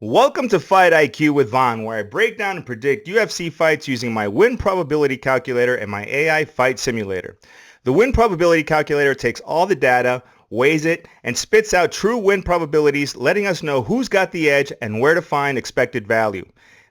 Welcome to Fight IQ with Vaughn, where I break down and predict UFC fights using my win probability calculator and my AI fight simulator. The win probability calculator takes all the data, weighs it, and spits out true win probabilities, letting us know who's got the edge and where to find expected value.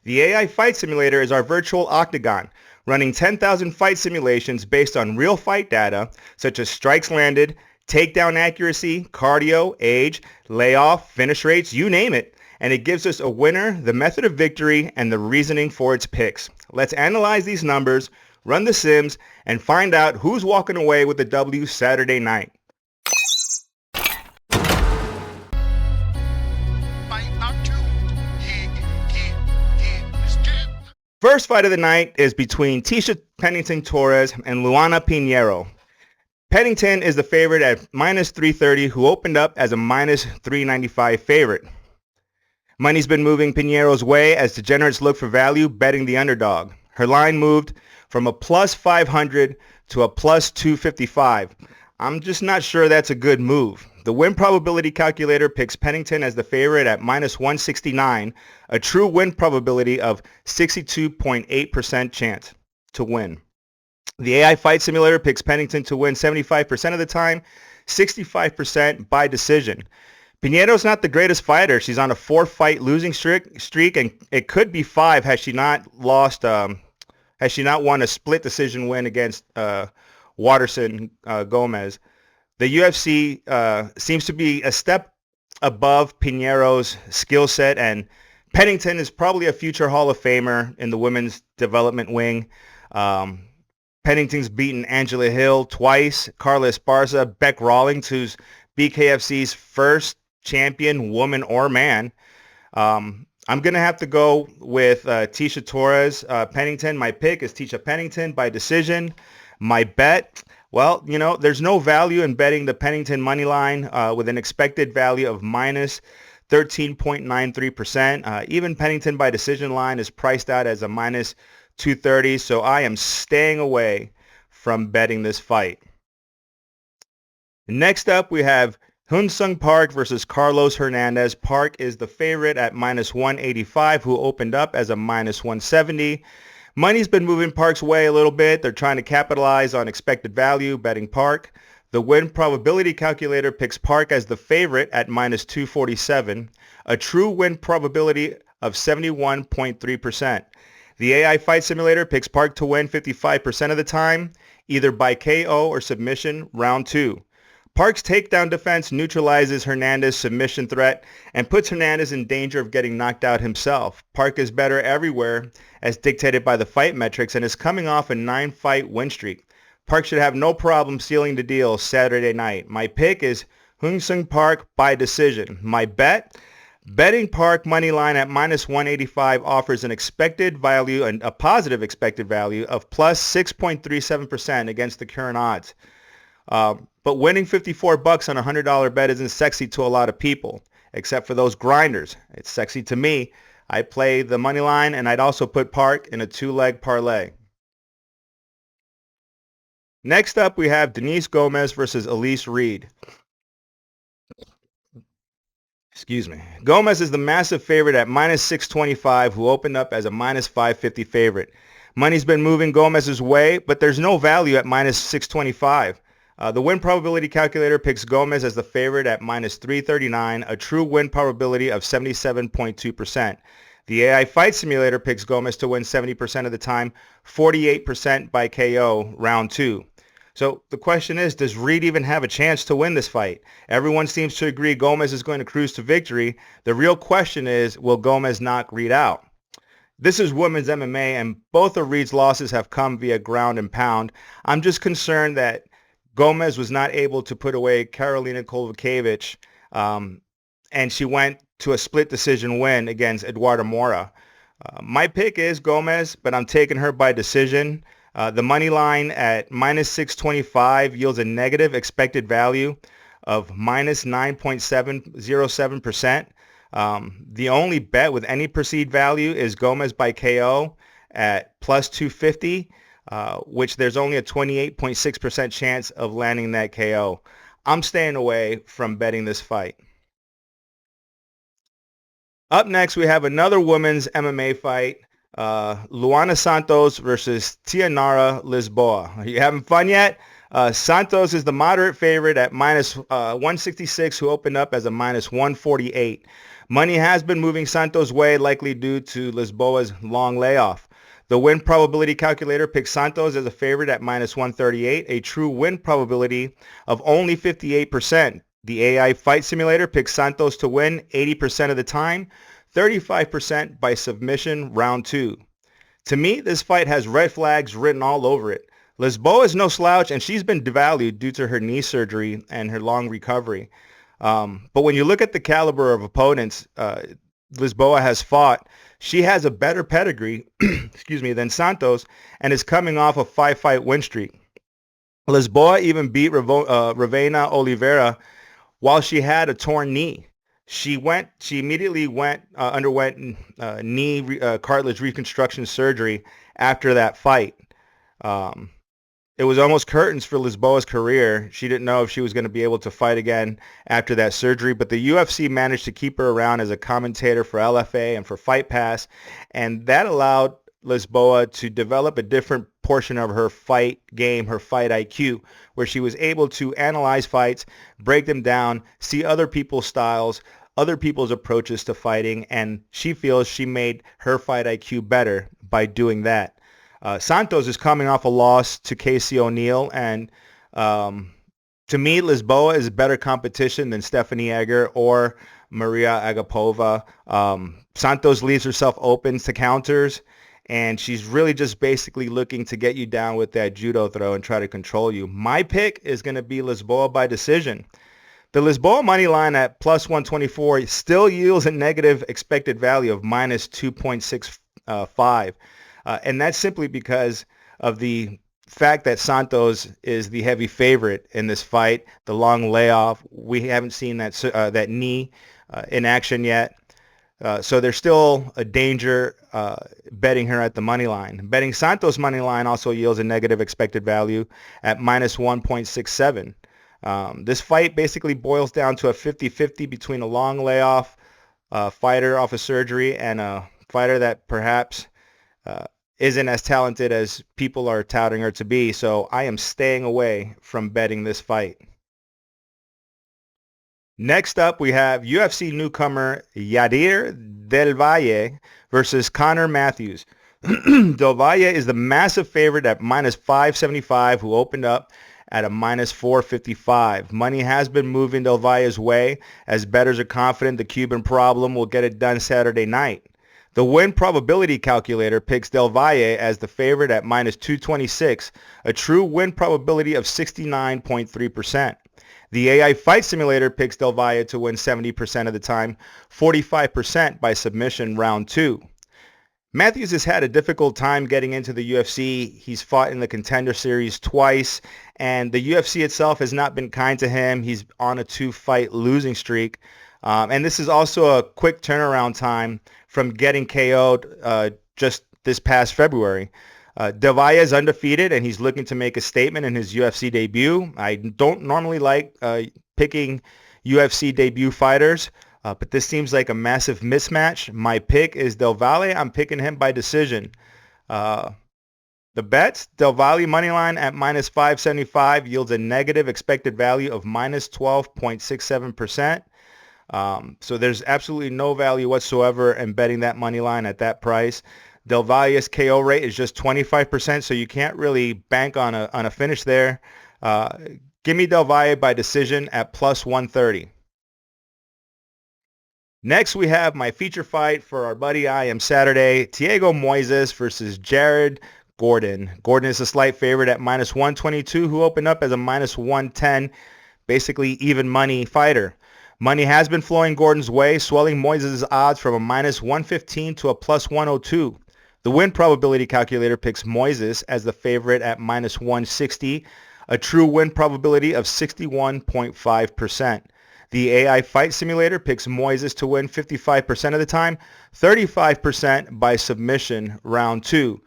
The AI fight simulator is our virtual octagon, running 10,000 fight simulations based on real fight data, such as strikes landed, takedown accuracy, cardio, age, layoff, finish rates, you name it. And it gives us a winner, the method of victory, and the reasoning for its picks. Let's analyze these numbers, run the sims, and find out who's walking away with the W Saturday night. First fight of the night is between Tisha Pennington Torres and Luana Pinheiro. Pennington is the favorite at minus 330, who opened up as a minus 395 favorite. Money's been moving Pinheiro's way as degenerates look for value, betting the underdog. Her line moved from a plus 500 to a plus 255. I'm just not sure that's a good move. The win probability calculator picks Pennington as the favorite at minus 169, a true win probability of 62.8% chance to win. The AI fight simulator picks Pennington to win 75% of the time, 65% by decision. Pinheiro's not the greatest fighter. She's on a 4-fight losing streak, and it could be 5 has she not won a split decision win against Waterson Gomes. The UFC seems to be a step above Pinheiro's skill set, and Pennington is probably a future Hall of Famer in the women's development wing. Pennington's beaten Angela Hill twice, Carla Esparza, Beck Rawlings, who's BKFC's first champion, woman or man. I'm going to have to go with Tisha Torres Pennington. My pick is Tisha Pennington by decision. My bet, well, there's no value in betting the Pennington money line with an expected value of minus 13.93%. Even Pennington by decision line is priced out as a minus 230, so I am staying away from betting this fight. Next up, we have Hyun-Sung Park versus Carlos Hernandez. Park is the favorite at minus 185, who opened up as a minus 170. Money's been moving Park's way a little bit. They're trying to capitalize on expected value, betting Park. The win probability calculator picks Park as the favorite at minus 247, a true win probability of 71.3%. The AI fight simulator picks Park to win 55% of the time, either by KO or submission, round 2. Park's takedown defense neutralizes Hernandez's submission threat and puts Hernandez in danger of getting knocked out himself. Park is better everywhere, as dictated by the fight metrics, and is coming off a 9-fight win streak. Park should have no problem sealing the deal Saturday night. My pick is Hyun-Sung Park by decision. My bet, betting Park money line at minus 185 offers an expected value, and a positive expected value of plus 6.37% against the current odds. But winning $54 on a $100 bet isn't sexy to a lot of people, except for those grinders. It's sexy to me. I play the money line, and I'd also put Park in a 2-leg parlay. Next up, we have Denise Gomes versus Elise Reed. Excuse me. Gomes is the massive favorite at minus 625, who opened up as a minus 550 favorite. Money's been moving Gomez's way, but there's no value at minus 625. The win probability calculator picks Gomes as the favorite at minus 339, a true win probability of 77.2%. The AI fight simulator picks Gomes to win 70% of the time, 48% by KO, round 2. So the question is, does Reed even have a chance to win this fight? Everyone seems to agree Gomes is going to cruise to victory. The real question is, will Gomes knock Reed out? This is women's MMA, and both of Reed's losses have come via ground and pound. I'm just concerned that Gomes was not able to put away Karolina Kowalkiewicz, and she went to a split decision win against Eduarda Mora. My pick is Gomes, but I'm taking her by decision. The money line at minus 625 yields a negative expected value of minus 9.707%. The only bet with any perceived value is Gomes by KO at plus 250. Which there's only a 28.6% chance of landing that KO. I'm staying away from betting this fight. Up next, we have another women's MMA fight. Luana Santos versus Tianara Lisboa. Are you having fun yet? Santos is the moderate favorite at minus 166, who opened up as a minus 148. Money has been moving Santos' way, likely due to Lisboa's long layoff. The win probability calculator picks Santos as a favorite at minus 138, a true win probability of only 58%. The AI fight simulator picks Santos to win 80% of the time, 35% by submission round 2. To me, this fight has red flags written all over it. Lisboa is no slouch, and she's been devalued due to her knee surgery and her long recovery. But when you look at the caliber of opponents Lisboa has fought, she has a better pedigree than Santos, and is coming off a 5-fight win streak. Lisboa even beat Ravena Oliveira while she had a torn knee. She immediately underwent knee cartilage reconstruction surgery after that fight. It was almost curtains for Lisboa's career. She didn't know if she was going to be able to fight again after that surgery, but the UFC managed to keep her around as a commentator for LFA and for Fight Pass, and that allowed Lisboa to develop a different portion of her fight game, her fight IQ, where she was able to analyze fights, break them down, see other people's styles, other people's approaches to fighting, and she feels she made her fight IQ better by doing that. Santos is coming off a loss to Casey O'Neill, and to me, Lisboa is better competition than Stephanie Egger or Maria Agapova. Santos leaves herself open to counters, and she's really just basically looking to get you down with that judo throw and try to control you. My pick is going to be Lisboa by decision. The Lisboa money line at plus 124 still yields a negative expected value of minus 2.65. And that's simply because of the fact that Santos is the heavy favorite in this fight. The long layoff, we haven't seen that knee in action yet. So there's still a danger betting her at the money line. Betting Santos money line also yields a negative expected value at minus 1.67. This fight basically boils down to a 50-50 between a long layoff fighter off of surgery and a fighter that perhaps isn't as talented as people are touting her to be. So I am staying away from betting this fight. Next up, we have UFC newcomer Yadir DelValle versus Connor Matthews. DelValle is the massive favorite at minus 575, who opened up at a minus 455. Money has been moving DelValle's way, as bettors are confident the Cuban problem will get it done Saturday night. The win probability calculator picks DelValle as the favorite at minus 226, a true win probability of 69.3%. The AI fight simulator picks DelValle to win 70% of the time, 45% by submission round 2. Matthews has had a difficult time getting into the UFC. He's fought in the Contender Series twice, and the UFC itself has not been kind to him. He's on a 2-fight losing streak. And this is also a quick turnaround time from getting KO'd just this past February. DelValle is undefeated, and he's looking to make a statement in his UFC debut. I don't normally like picking UFC debut fighters, but this seems like a massive mismatch. My pick is DelValle. I'm picking him by decision. The bets, DelValle moneyline at minus 575 yields a negative expected value of minus 12.67%. So there's absolutely no value whatsoever in betting that money line at that price. DelValle's KO rate is just 25%, so you can't really bank on a finish there. Give me DelValle by decision at plus 130. Next, we have my feature fight for our buddy I Am Saturday, Thiago Moises versus Jared Gordon. Gordon is a slight favorite at minus 122, who opened up as a minus 110, basically even money fighter. Money has been flowing Gordon's way, swelling Moises' odds from a minus 115 to a plus 102. The win probability calculator picks Moises as the favorite at minus 160, a true win probability of 61.5%. The AI fight simulator picks Moises to win 55% of the time, 35% by submission round 2.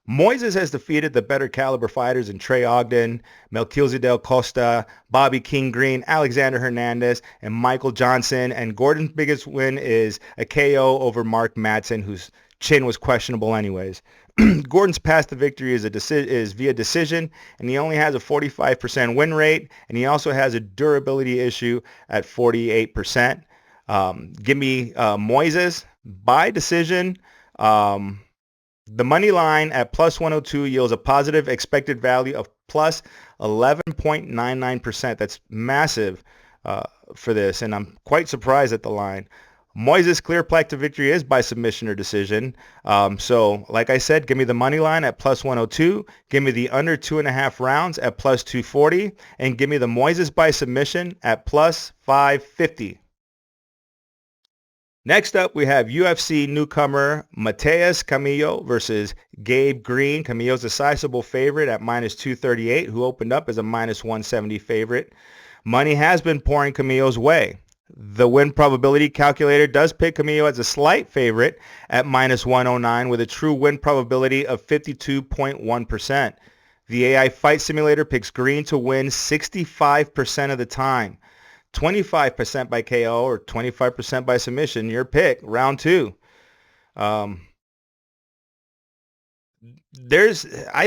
Moises has defeated the better caliber fighters in Trey Ogden, Melchizedek Costa, Bobby King Green, Alexander Hernandez, and Michael Johnson. And Gordon's biggest win is a KO over Mark Madsen, whose chin was questionable anyways. Gordon's path to victory is via decision, and he only has a 45% win rate, and he also has a durability issue at 48%. Give me Moises by decision. The money line at plus 102 yields a positive expected value of plus 11.99%. That's massive for this, and I'm quite surprised at the line. Moises' clear path to victory is by submission or decision. So, like I said, give me the money line at plus 102. Give me the under 2.5 rounds at plus 240. And give me the Moises by submission at plus 550. Next up, we have UFC newcomer Mateus Camilo versus Gabe Green. Camillo's a sizable favorite at minus 238, who opened up as a minus 170 favorite. Money has been pouring Camillo's way. The win probability calculator does pick Camilo as a slight favorite at minus 109 with a true win probability of 52.1%. The AI Fight Simulator picks Green to win 65% of the time. 25% by KO or 25% by submission. Your pick, round two. I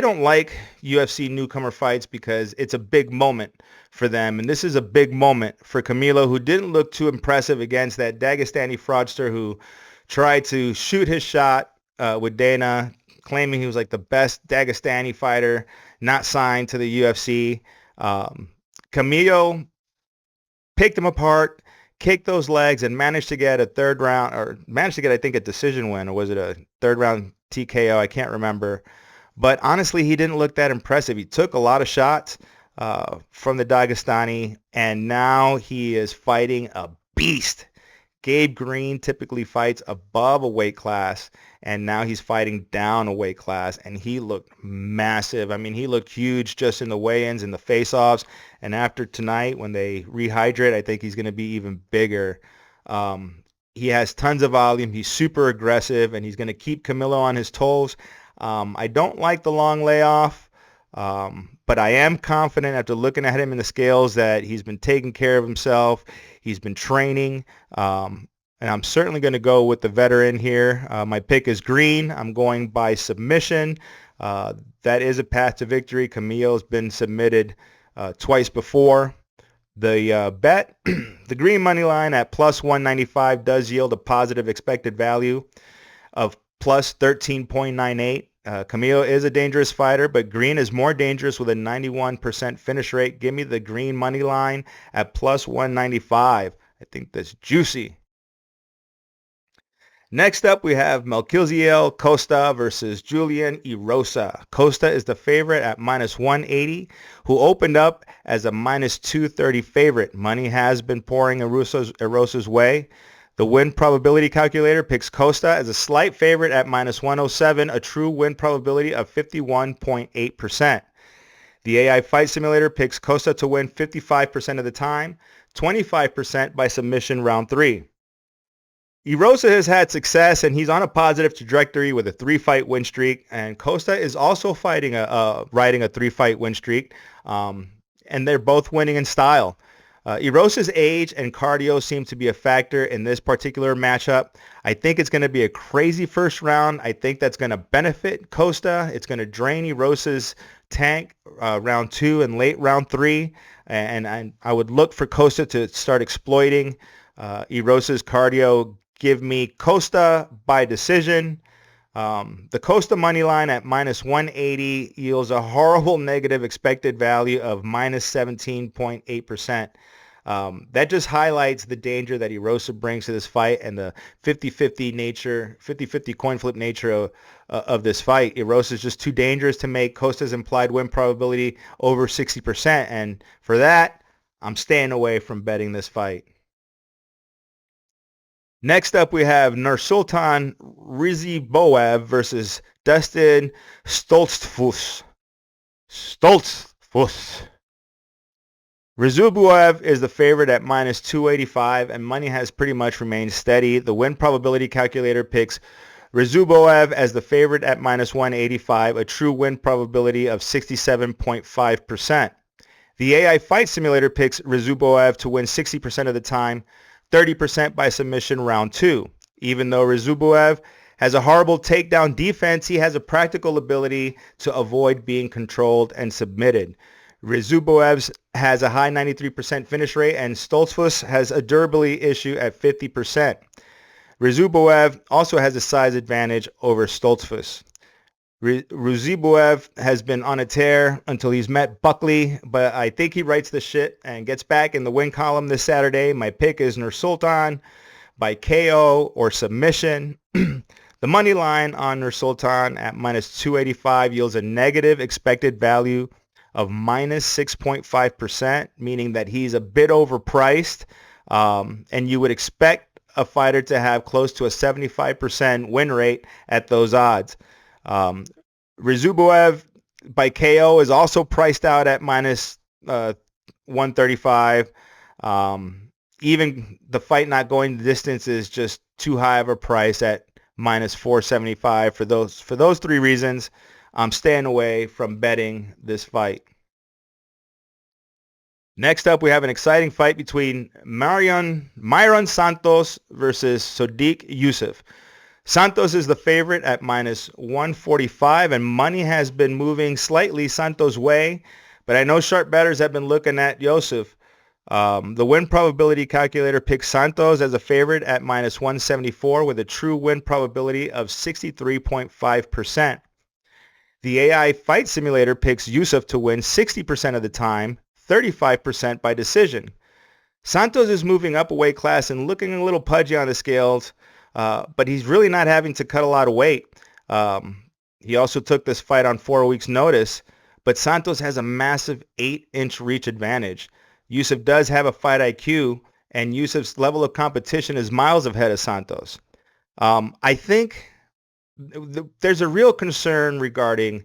don't like UFC newcomer fights because it's a big moment for them. And this is a big moment for Camilo, who didn't look too impressive against that Dagestani fraudster who tried to shoot his shot with Dana, claiming he was like the best Dagestani fighter not signed to the UFC. Camilo picked him apart, kicked those legs, and managed to get a third round, or managed to get, I think, a decision win, or was it a third round TKO? I can't remember. But honestly, he didn't look that impressive. He took a lot of shots from the Dagestani, and now he is fighting a beast. Gabe Green typically fights above a weight class, and now he's fighting down a weight class, and he looked massive. I mean, he looked huge just in the weigh-ins and the face-offs, and after tonight, when they rehydrate, I think he's going to be even bigger. He has tons of volume. He's super aggressive, and he's going to keep Camilo on his toes. I don't like the long layoff, but I am confident after looking at him in the scales that he's been taking care of himself. He's been training, and I'm certainly going to go with the veteran here. My pick is Green. I'm going by submission. That is a path to victory. Camille's been submitted twice before. The bet, the green money line at plus 195 does yield a positive expected value of plus 13.98. Camilo is a dangerous fighter, but Green is more dangerous with a 91% finish rate. Give me the green money line at plus 195. I think that's juicy. Next up, we have Melchizedek Costa versus Julian Erosa. Costa is the favorite at minus 180, who opened up as a minus 230 favorite. Money has been pouring Erosa's way. The win probability calculator picks Costa as a slight favorite at minus 107, a true win probability of 51.8%. The AI Fight Simulator picks Costa to win 55% of the time, 25% by submission round 3. Erosa has had success, and he's on a positive trajectory with a 3-fight win streak, and Costa is also riding a 3-fight win streak, and they're both winning in style. Erosa's age and cardio seem to be a factor in this particular matchup. I think it's going to be a crazy first round. I think that's going to benefit Costa. It's going to drain Erosa's tank round 2 and late round 3. And I would look for Costa to start exploiting Erosa's cardio. Give me Costa by decision. The Costa money line at minus 180 yields a horrible negative expected value of minus 17.8%. That just highlights the danger that Erosa brings to this fight and the 50-50 coin flip nature of this fight. Erosa is just too dangerous to make Costa's implied win probability over 60%. And for that, I'm staying away from betting this fight. Next up, we have Nursultan Ruziboev versus Dustin Stoltzfus. Ruziboev is the favorite at minus 285, and money has pretty much remained steady. The win probability calculator picks Ruziboev as the favorite at minus 185, a true win probability of 67.5%. The AI Fight Simulator picks Ruziboev to win 60% of the time, 30% by submission round 2. Even though Ruziboev has a horrible takedown defense, he has a practical ability to avoid being controlled and submitted. Ruziboev has a high 93% finish rate, and Stoltzfus has a durability issue at 50%. Ruziboev also has a size advantage over Stoltzfus. Ruziboev has been on a tear until he's met Buckley, but I think he rights the shit and gets back in the win column this Saturday. My pick is Nursultan by KO or submission. The money line on Nursultan at minus 285 yields a negative expected value of minus 6.5%, meaning that he's a bit overpriced, and you would expect a fighter to have close to a 75% win rate at those odds. Ruziboev by KO is also priced out at minus 135. Even the fight not going the distance is just too high of a price at minus 475. For those three reasons, I'm staying away from betting this fight. Next up, we have an exciting fight between Myron Santos versus Sodiq Yusuff. Santos is the favorite at minus 145, and money has been moving slightly Santos' way, but I know sharp bettors have been looking at Yusuff. The win probability calculator picks Santos as a favorite at minus 174 with a true win probability of 63.5%. The AI Fight Simulator picks Yusuff to win 60% of the time, 35% by decision. Santos is moving up a weight class and looking a little pudgy on the scales, but he's really not having to cut a lot of weight. He also took this fight on 4 weeks' notice, but Santos has a massive 8-inch reach advantage. Yusuff does have a fight IQ, and Yusuff's level of competition is miles ahead of Santos. I think there's a real concern regarding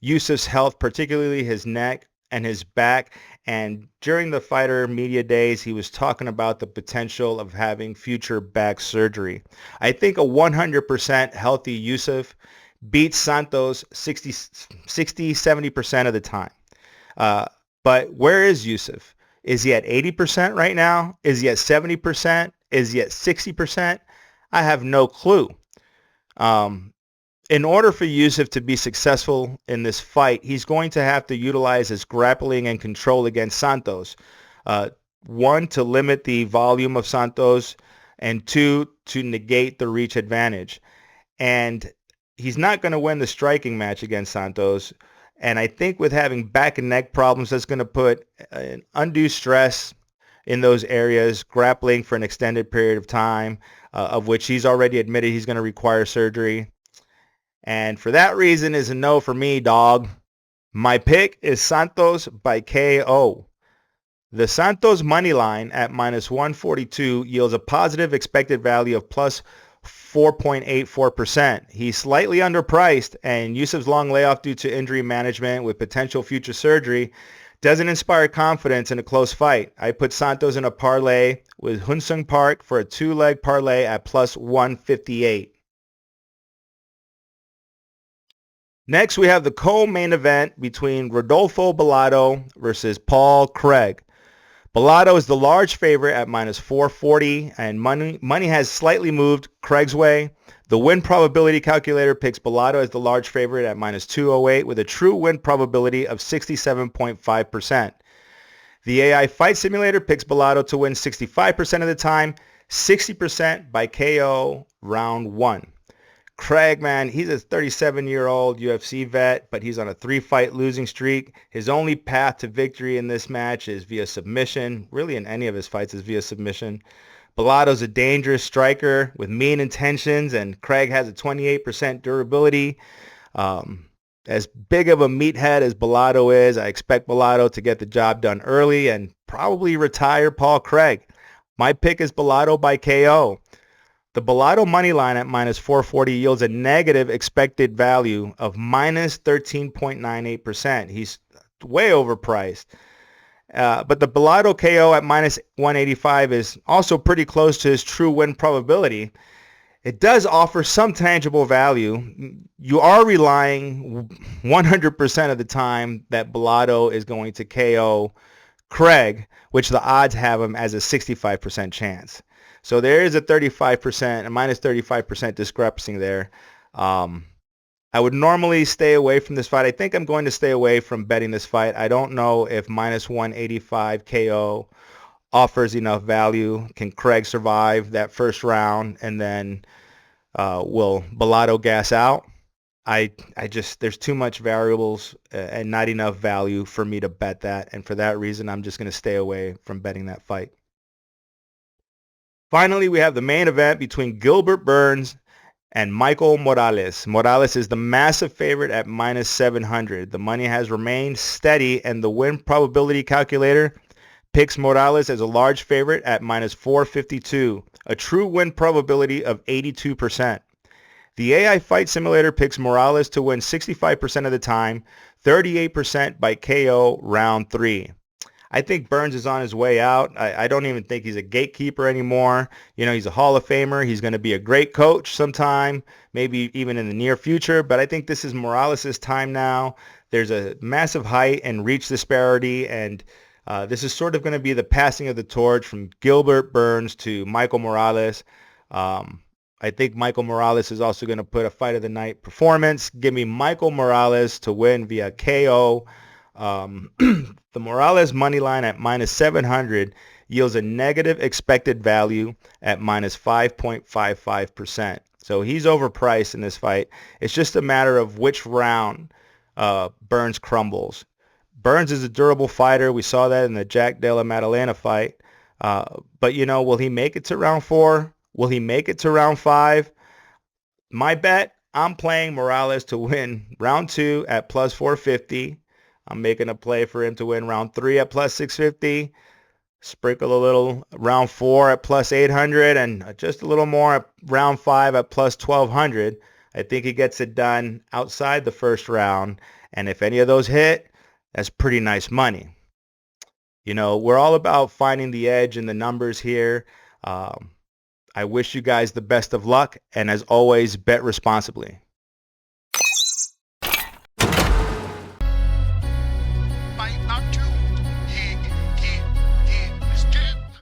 Yusuff's health, particularly his neck and his back. And during the fighter media days, he was talking about the potential of having future back surgery. I think a 100% healthy Yusuff beats Santos 60-70% of the time. But where is Yusuff? Is he at 80% right now? Is he at 70%? Is he at 60%? I have no clue. In order for Yusuff to be successful in this fight, he's going to have to utilize his grappling and control against Santos. One, to limit the volume of Santos, and two, to negate the reach advantage. And he's not going to win the striking match against Santos. And I think with having back and neck problems, that's going to put an undue stress in those areas, grappling for an extended period of time, of which he's already admitted he's going to require surgery. And for that reason is a no for me, dog. My pick is Santos by KO. The Santos money line at minus 142 yields a positive expected value of plus 4.84%. He's slightly underpriced, and Yusuff's long layoff due to injury management with potential future surgery doesn't inspire confidence in a close fight. I put Santos in a parlay with Hunsung Park for a 2-leg parlay at plus 158. Next, we have the co-main event between Rodolfo Bellato versus Paul Craig. Bellato is the large favorite at minus 440, and money has slightly moved Craig's way. The win probability calculator picks Bellato as the large favorite at minus 208 with a true win probability of 67.5%. The AI Fight Simulator picks Bellato to win 65% of the time, 60% by KO round 1. Craig, man, he's a 37-year-old UFC vet, but he's on a 3-fight losing streak. His only path to victory in this match is via submission. Really, in any of his fights is via submission. Bellato's a dangerous striker with mean intentions, and Craig has a 28% durability. As big of a meathead as Bellato is, I expect Bellato to get the job done early and probably retire Paul Craig. My pick is Bellato by KO. The Bellato money line at minus 440 yields a negative expected value of minus 13.98%. He's way overpriced. But the Bellato KO at minus 185 is also pretty close to his true win probability. It does offer some tangible value. You are relying 100% of the time that Bellato is going to KO Craig, which the odds have him as a 65% chance. So there is a 35%, a minus 35% discrepancy there. I would normally stay away from this fight. I think I'm going to stay away from betting this fight. I don't know if minus 185 KO offers enough value. Can Craig survive that first round, and then will Bellato gas out? I just, there's too much variables and not enough value for me to bet that. And for that reason, I'm just going to stay away from betting that fight. Finally, we have the main event between Gilbert Burns and Michael Morales. Morales is the massive favorite at minus 700. The money has remained steady, and the win probability calculator picks Morales as a large favorite at minus 452, a true win probability of 82%. The AI Fight Simulator picks Morales to win 65% of the time, 38% by KO round 3. I think Burns is on his way out. I don't even think he's a gatekeeper anymore. You know, he's a Hall of Famer. He's going to be a great coach sometime, maybe even in the near future. But I think this is Morales' time now. There's a massive height and reach disparity, and this is sort of going to be the passing of the torch from Gilbert Burns to Michael Morales. I think Michael Morales is also going to put a fight of the night performance. Give me Michael Morales to win via KO. The Morales money line at minus 700 yields a negative expected value at minus 5.55%. So he's overpriced in this fight. It's just a matter of which round Burns crumbles. Burns is a durable fighter. We saw that in the Jack Della Maddalena fight. But, you know, will he make it to round 4? Will he make it to round 5? My bet, I'm playing Morales to win round 2 at plus 450. I'm making a play for him to win round 3 at plus 650. Sprinkle a little round 4 at plus 800 and just a little more at round 5 at plus 1200. I think he gets it done outside the first round. And if any of those hit, that's pretty nice money. You know, we're all about finding the edge in the numbers here. I wish you guys the best of luck. And as always, bet responsibly.